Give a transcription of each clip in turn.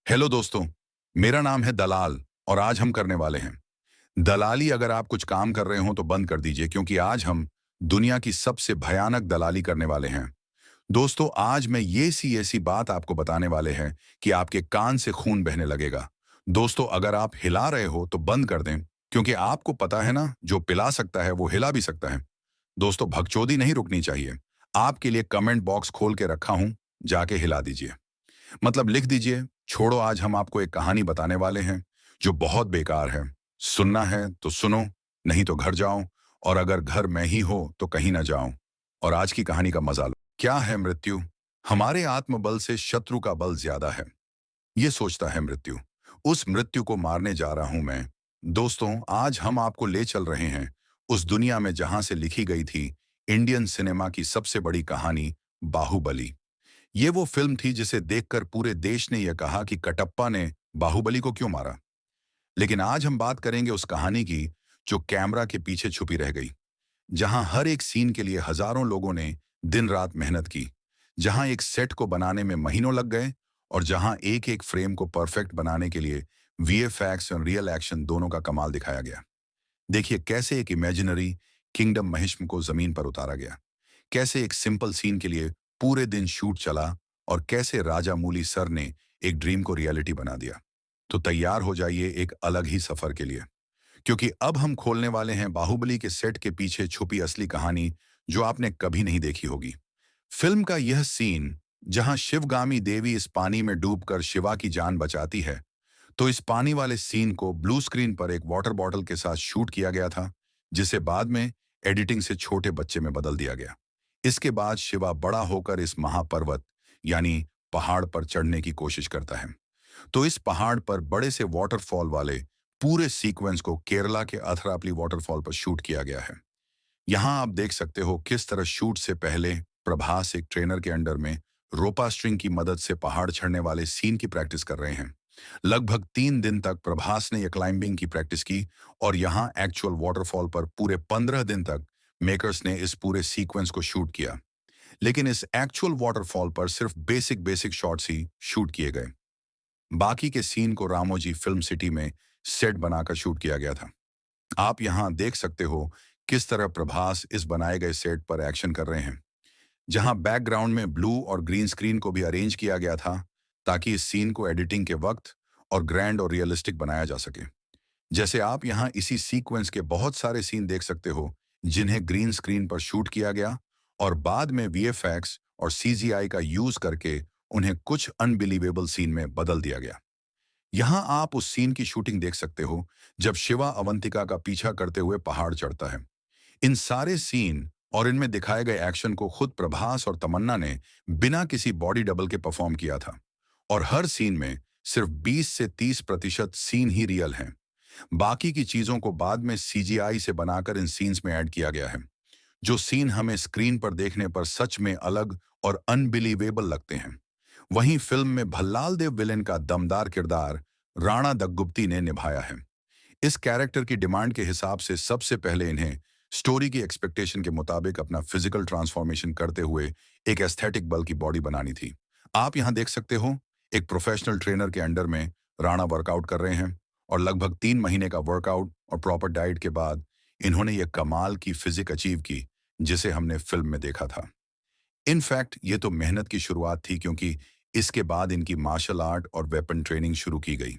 Hello दोस्तों। मेरा नाम है दलाल और आज हम करने वाले हैं दलाली। अगर आप कुछ काम कर रहे हो तो बंद कर दीजिए, क्योंकि आज हम दुनिया की सबसे भयानक दलाली करने वाले हैं। दोस्तों, आज मैं ये सी ऐसी बात आपको बताने वाले हैं कि आपके कान से खून बहने लगेगा। दोस्तों, अगर आप हिला रहे हो तो बंद कर दें, क्योंकि आपको पता है ना, जो पिला सकता है वो हिला भी सकता है। दोस्तों, भगचोदी नहीं रुकनी चाहिए। आपके लिए कमेंट बॉक्स खोल के रखा हूं, जाके हिला दीजिए। मतलब लिख दीजिए, छोड़ो, आज हम आपको एक कहानी बताने वाले हैं जो बहुत बेकार है। सुनना है तो सुनो, नहीं तो घर जाओ, और अगर घर में ही हो तो कहीं ना जाओ। और आज की कहानी का मजा लो। क्या है मृत्यु? हमारे आत्मबल से शत्रु का बल ज्यादा है, ये सोचता है मृत्यु। उस मृत्यु को मारने जा रहा हूं मैं। दोस्तों, आज हम आपको ले चल रहे हैं उस दुनिया में जहां से लिखी गई थी इंडियन सिनेमा की सबसे बड़ी कहानी, बाहुबली। ये वो फिल्म थी जिसे देखकर पूरे देश ने यह कहा कि कटप्पा ने बाहुबली को क्यों मारा। लेकिन आज हम बात करेंगे उस कहानी की जो कैमरा के पीछे छुपी रह गई, जहां हर एक सीन के लिए हजारों लोगों ने दिन रात मेहनत की, जहां एक सेट को बनाने में महीनों लग गए, और जहां एक एक फ्रेम को परफेक्ट बनाने के लिए वीएफएक्स और रियल एक्शन दोनों का कमाल दिखाया गया। देखिए कैसे एक इमेजिनरी किंगडम महिष्म को जमीन पर उतारा गया, कैसे एक सिंपल सीन के लिए पूरे दिन शूट चला, और कैसे राजा मूली सर ने एक ड्रीम को रियलिटी बना दिया। तो तैयार हो जाइए एक अलग ही सफर के लिए, क्योंकि अब हम खोलने वाले हैं बाहुबली के सेट के पीछे छुपी असली कहानी जो आपने कभी नहीं देखी होगी। फिल्म का यह सीन जहां शिवगामी देवी इस पानी में डूबकर शिवा की जान बचाती है, तो इस पानी वाले सीन को ब्लू स्क्रीन पर एक वाटर बॉटल के साथ शूट किया गया था, जिसे बाद में एडिटिंग से छोटे बच्चे में बदल दिया गया। इसके बाद शिवा बड़ा होकर इस महापर्वत यानी पहाड़ पर चढ़ने की कोशिश करता है। तो इस पहाड़ पर बड़े से वाटरफॉल वाले पूरे सीक्वेंस को केरला के अथरापली वाटरफॉल पर शूट किया गया है। यहाँ आप देख सकते हो किस तरह शूट से पहले प्रभास एक ट्रेनर के अंडर में रोपा स्ट्रिंग की मदद से पहाड़ चढ़ने वाले सीन की प्रैक्टिस कर रहे हैं। लगभग 3 दिन तक प्रभास ने यह क्लाइंबिंग की प्रैक्टिस की, और यहाँ एक्चुअल वाटरफॉल पर पूरे 15 दिन तक मेकर्स ने इस पूरे सीक्वेंस को शूट किया। लेकिन इस एक्चुअल वाटरफॉल पर सिर्फ बेसिक बेसिक शॉट्स ही शूट किए गए। बाकी के सीन को रामोजी फिल्म सिटी में सेट बनाकर शूट किया गया था। आप यहाँ देख सकते हो किस तरह प्रभास इस बनाए गए सेट पर एक्शन कर रहे हैं, जहां बैकग्राउंड में ब्लू और ग्रीन स्क्रीन को भी अरेंज किया गया था, ताकि इस सीन को एडिटिंग के वक्त और ग्रैंड और रियलिस्टिक बनाया जा सके। जैसे आप यहाँ इसी सीक्वेंस के बहुत सारे सीन देख सकते हो जिन्हें ग्रीन स्क्रीन पर शूट किया गया, और बाद में वीएफएक्स और सीजीआई का यूज करके उन्हें कुछ अनबिलीवेबल सीन में बदल दिया गया। यहाँ आप उस सीन की शूटिंग देख सकते हो जब शिवा अवंतिका का पीछा करते हुए पहाड़ चढ़ता है। इन सारे सीन और इनमें दिखाए गए एक्शन को खुद प्रभास और तमन्ना ने बिना किसी बॉडी डबल के परफॉर्म किया था, और हर सीन में सिर्फ 20 से 30% सीन ही रियल हैं। बाकी की चीजों को बाद में सीजीआई से बनाकर इन सीन्स में ऐड किया गया है। जो सीन हमें स्क्रीन पर देखने पर सच में अलग और अनबिलीवेबल लगते हैं, वहीं फिल्म में भल्लाल देव विलेन का दमदार किरदार राणा दग्गुप्ती ने निभाया है। इस कैरेक्टर की डिमांड के हिसाब से सबसे पहले इन्हें स्टोरी की एक्सपेक्टेशन के मुताबिक अपना फिजिकल ट्रांसफॉर्मेशन करते हुए एक एस्थेटिक बल की बॉडी बनानी थी। आप यहां देख सकते हो एक प्रोफेशनल ट्रेनर के अंडर में राणा वर्कआउट कर रहे हैं, और लगभग 3 महीने का वर्कआउट और प्रॉपर डाइट के बाद इन्होंने ये कमाल की फिजिक अचीव की जिसे हमने फिल्म में देखा था। इनफैक्ट ये तो मेहनत की शुरुआत थी, क्योंकि इसके बाद इनकी मार्शल आर्ट और वेपन ट्रेनिंग शुरू की गई।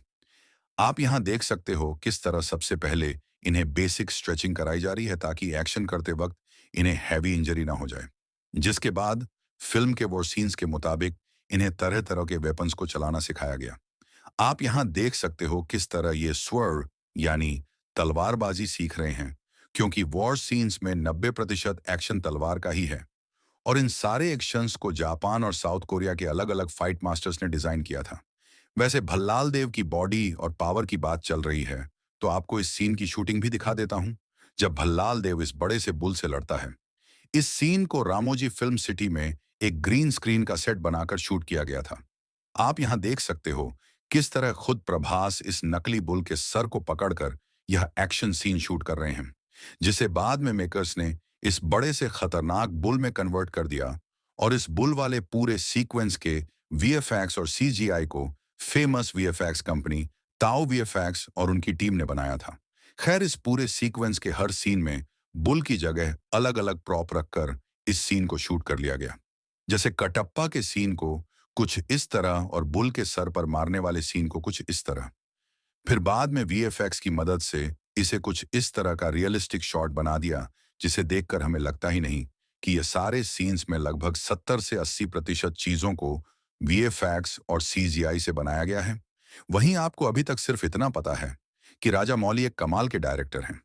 आप यहाँ देख सकते हो किस तरह सबसे पहले इन्हें बेसिक स्ट्रेचिंग कराई जा रही है, ताकि एक्शन करते वक्त इन्हें हैवी इंजरी ना हो जाए। जिसके बाद फिल्म के वो सीन्स के मुताबिक इन्हें तरह तरह के वेपन्स को चलाना सिखाया गया। आप यहाँ देख सकते हो किस तरह ये स्वर्ड यानी तलवारबाजी सीख रहे हैं, क्योंकि वॉर सीन्स में 90% एक्शन तलवार का ही है। और इन सारे एक्शंस को जापान और साउथ कोरिया के अलग अलग फाइट मास्टर्स ने डिजाइन किया था। वैसे भल्लाल देव की बॉडी और पावर की बात चल रही है, तो आपको इस सीन की शूटिंग भी दिखा देता हूं, जब भल्लाल देव इस बड़े से बुल से लड़ता है। इस सीन को रामोजी फिल्म सिटी में एक ग्रीन स्क्रीन का सेट बनाकर शूट किया गया था। आप यहां देख सकते हो किस तरह खुद प्रभास इस नकली बुल के सर को पकड़कर यह एक्शन सीन शूट कर रहे हैं, जिसे बाद में मेकर्स ने इस बड़े से खतरनाक बुल में कन्वर्ट कर दिया, और इस बुल वाले पूरे सीक्वेंस के वीएफएक्स और सीजीआई को फेमस वीएफएक्स कंपनी ताओ वीएफएक्स और उनकी टीम ने बनाया था। खैर, इस पूरे सीक्वेंस के हर सीन में बुल की जगह अलग अलग प्रॉप रखकर इस सीन को शूट कर लिया गया। जैसे कटप्पा के सीन को कुछ इस तरह और बुल के सर पर मारने वाले सीन को कुछ इस तरह। फिर बाद में वीएफएक्स की मदद से इसे कुछ इस तरह का रियलिस्टिक शॉट बना दिया, जिसे देखकर हमें लगता ही नहीं कि ये सारे सीन्स में लगभग 70 से 80% चीजों को वीएफएक्स और सीजीआई से बनाया गया है। वहीं आपको अभी तक सिर्फ इतना पता है कि राजा मौली एक कमाल के डायरेक्टर हैं।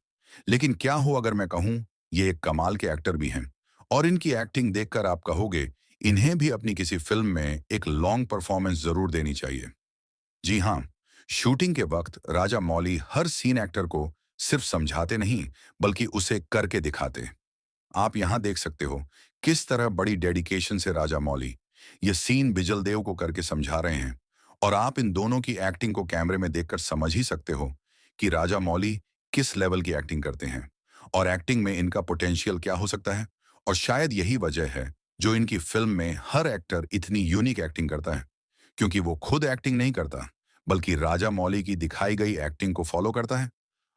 लेकिन क्या हो अगर मैं कहूं ये एक कमाल के एक्टर भी हैं और इनकी एक्टिंग देखकर आप कहोगे इन्हें भी अपनी किसी फिल्म में एक लॉन्ग परफॉर्मेंस जरूर देनी चाहिए। जी हाँ, शूटिंग के वक्त राजा मौली हर सीन एक्टर को सिर्फ समझाते नहीं बल्कि उसे करके दिखाते। आप यहां देख सकते हो किस तरह बड़ी डेडिकेशन से राजा मौली ये सीन बिजल देव को करके समझा रहे हैं, और आप इन दोनों की एक्टिंग को कैमरे में देखकर समझ ही सकते हो कि राजा मौली किस लेवल की एक्टिंग करते हैं और एक्टिंग में इनका पोटेंशियल क्या हो सकता है। और शायद यही वजह है जो इनकी फिल्म में हर एक्टर इतनी यूनिक एक्टिंग करता है, क्योंकि वो खुद एक्टिंग नहीं करता बल्कि राजा मौली की दिखाई गई एक्टिंग को फॉलो करता है।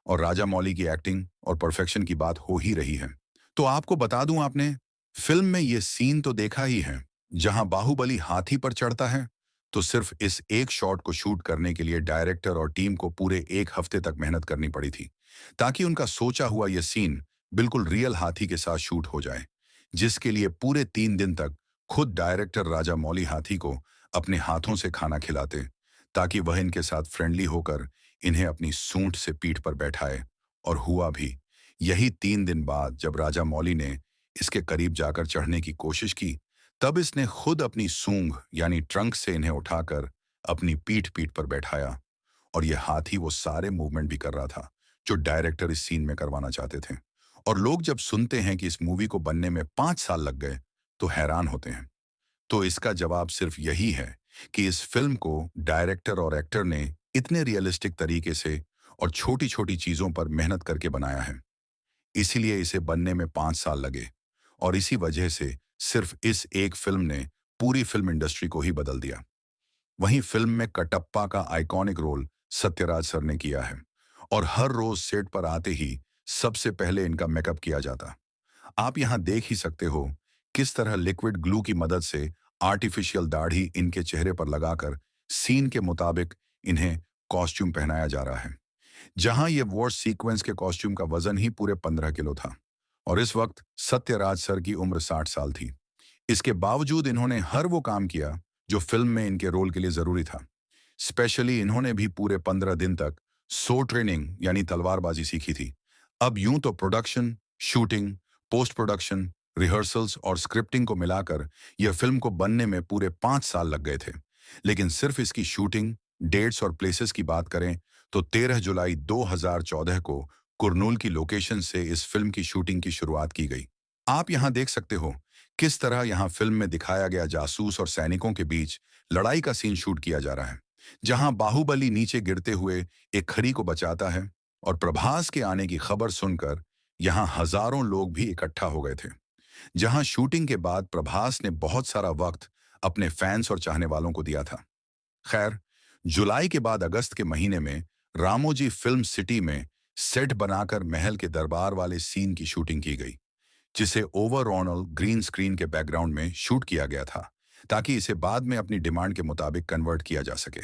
और राजा मौली की एक्टिंग और परफेक्शन की बात हो ही रही है तो आपको बता दूं, आपने फिल्म में ये सीन तो देखा ही है जहां बाहुबली हाथी पर चढ़ता है। तो सिर्फ इस एक शॉट को शूट करने के लिए डायरेक्टर और टीम को पूरे एक हफ्ते तक मेहनत करनी पड़ी थी, ताकि उनका सोचा हुआ यह सीन बिल्कुल रियल हाथी के साथ शूट हो जाए, जिसके लिए पूरे 3 दिन तक खुद डायरेक्टर राजा मौली हाथी को अपने हाथों से खाना खिलाते, ताकि वह इनके साथ फ्रेंडली होकर इन्हें अपनी सूंड से पीठ पर बैठाए। और हुआ भी यही। 3 दिन बाद जब राजा मौली ने इसके करीब जाकर चढ़ने की कोशिश की, तब इसने खुद अपनी सूंग यानी ट्रंक से इन्हें उठाकर अपनी पीठ पीठ पर बैठाया। और यह हाथी वो सारे मूवमेंट भी कर रहा था जो डायरेक्टर इस सीन में करवाना चाहते थे। और लोग जब सुनते हैं कि इस मूवी को बनने में 5 साल लग गए तो हैरान होते हैं। तो इसका जवाब सिर्फ यही है कि इस फिल्म को डायरेक्टर और एक्टर ने इतने रियलिस्टिक तरीके से और छोटी छोटी चीजों पर मेहनत करके बनाया है, इसीलिए इसे बनने में 5 साल लगे। और इसी वजह से सिर्फ इस एक फिल्म ने पूरी फिल्म इंडस्ट्री को ही बदल दिया। वहीं फिल्म में कटप्पा का आइकॉनिक रोल सत्यराज सर ने किया है और हर रोज सेट पर आते ही सबसे पहले इनका मेकअप किया जाता। आप यहां देख ही सकते हो किस तरह लिक्विड ग्लू की मदद से आर्टिफिशियल दाढ़ी इनके चेहरे पर लगाकर सीन के मुताबिक इन्हें कॉस्ट्यूम पहनाया जा रहा है, जहां ये वॉर सीक्वेंस के कॉस्ट्यूम का वजन ही पूरे 15 किलो था। और इस वक्त सत्यराज सर की उम्र 60 साल थी। इसके बावजूद इन्होंने हर वो काम किया जो फिल्म में इनके रोल के लिए जरूरी था। स्पेशली इन्होंने भी पूरे 15 दिन तक सो ट्रेनिंग यानी तलवारबाजी सीखी थी। अब यूं तो production, shooting, post production, rehearsals और स्क्रिप्टिंग को मिलाकर यह फिल्म को बनने में पूरे 5 साल लग गए थे। लेकिन सिर्फ इसकी शूटिंग, डेट्स और प्लेसेस की बात करें तो 13 जुलाई 2014 को कुरनूल की लोकेशन से इस फिल्म की शूटिंग की शुरुआत की गई। आप यहां देख सकते हो किस तरह यहां फिल्म में दिखाया गया जासूस और सैनिकों के बीच लड़ाई का सीन शूट किया जा रहा है, जहां बाहुबली नीचे गिरते हुए एक खरी को बचाता है और प्रभास के आने की खबर सुनकर यहां हजारों लोग भी इकट्ठा हो गए थे। जहां शूटिंग के बाद प्रभास ने बहुत सारा वक्त अपने फैंस और चाहने वालों को दिया था। खैर, जुलाई के बाद अगस्त के महीने में रामोजी फिल्म सिटी में सेट बनाकर महल के दरबार वाले सीन की शूटिंग की गई, जिसे ओवरऑल ग्रीन स्क्रीन के बैकग्राउंड में शूट किया गया था, ताकि इसे बाद में अपनी डिमांड के मुताबिक कन्वर्ट किया जा सके।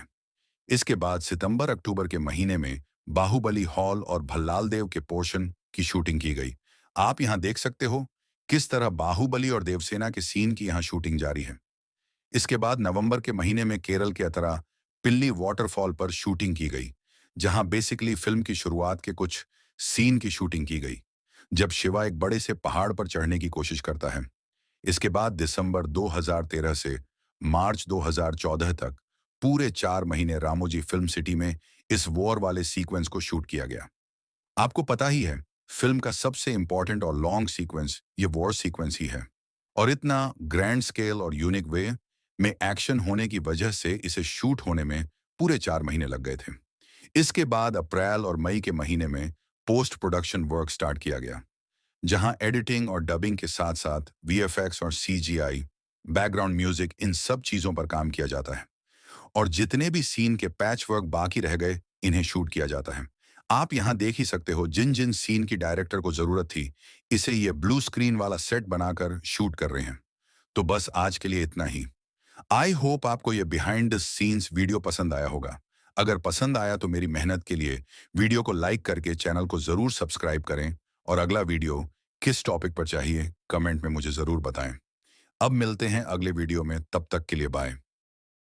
इसके बाद सितंबर अक्टूबर के महीने में बाहुबली हॉल और भल्लाल देव के पोर्शन की शूटिंग की गई। आप यहां देख सकते हो किस तरह बाहुबली और देवसेना के सीन की यहां शूटिंग जारी है। इसके बाद नवंबर के महीने में केरल के अतरा पिल्ली वाटरफॉल पर शूटिंग की गई, जहां बेसिकली फिल्म की शुरुआत के कुछ सीन की शूटिंग की गई, जब शिवा एक बड़े से पहाड़ पर चढ़ने की कोशिश करता है। इसके बाद दिसंबर 2013 से मार्च 2014 तक पूरे 4 महीने रामोजी फिल्म सिटी में इस वॉर वाले सीक्वेंस को शूट किया गया। आपको पता ही है, फिल्म का सबसे इंपॉर्टेंट और लॉन्ग सीक्वेंस ये वॉर सीक्वेंस ही है। और इतना ग्रैंड स्केल और यूनिक वे में एक्शन होने की वजह से इसे शूट होने में पूरे 4 महीने लग गए थे। इसके बाद अप्रैल और मई के महीने में पोस्ट प्रोडक्शन वर्क स्टार्ट किया गया, जहां एडिटिंग और डबिंग के साथ साथ वीएफएक्स और सीजीआई, बैकग्राउंड म्यूजिक, इन सब चीजों पर काम किया जाता है। और जितने भी सीन के पैच वर्क बाकी रह गए इन्हें शूट किया जाता है। आप यहाँ देख ही सकते हो जिन जिन सीन की डायरेक्टर को जरूरत थी इसे ये ब्लू स्क्रीन वाला सेट बनाकर शूट कर रहे हैं। तो बस आज के लिए इतना ही। आई होप आपको ये बिहाइंड द सीन्स वीडियो पसंद आया होगा। अगर पसंद आया तो मेरी मेहनत के लिए वीडियो को लाइक करके चैनल को जरूर सब्सक्राइब करें और अगला वीडियो किस टॉपिक पर चाहिए कमेंट में मुझे जरूर बताएं। अब मिलते हैं अगले वीडियो में, तब तक के लिए बाय।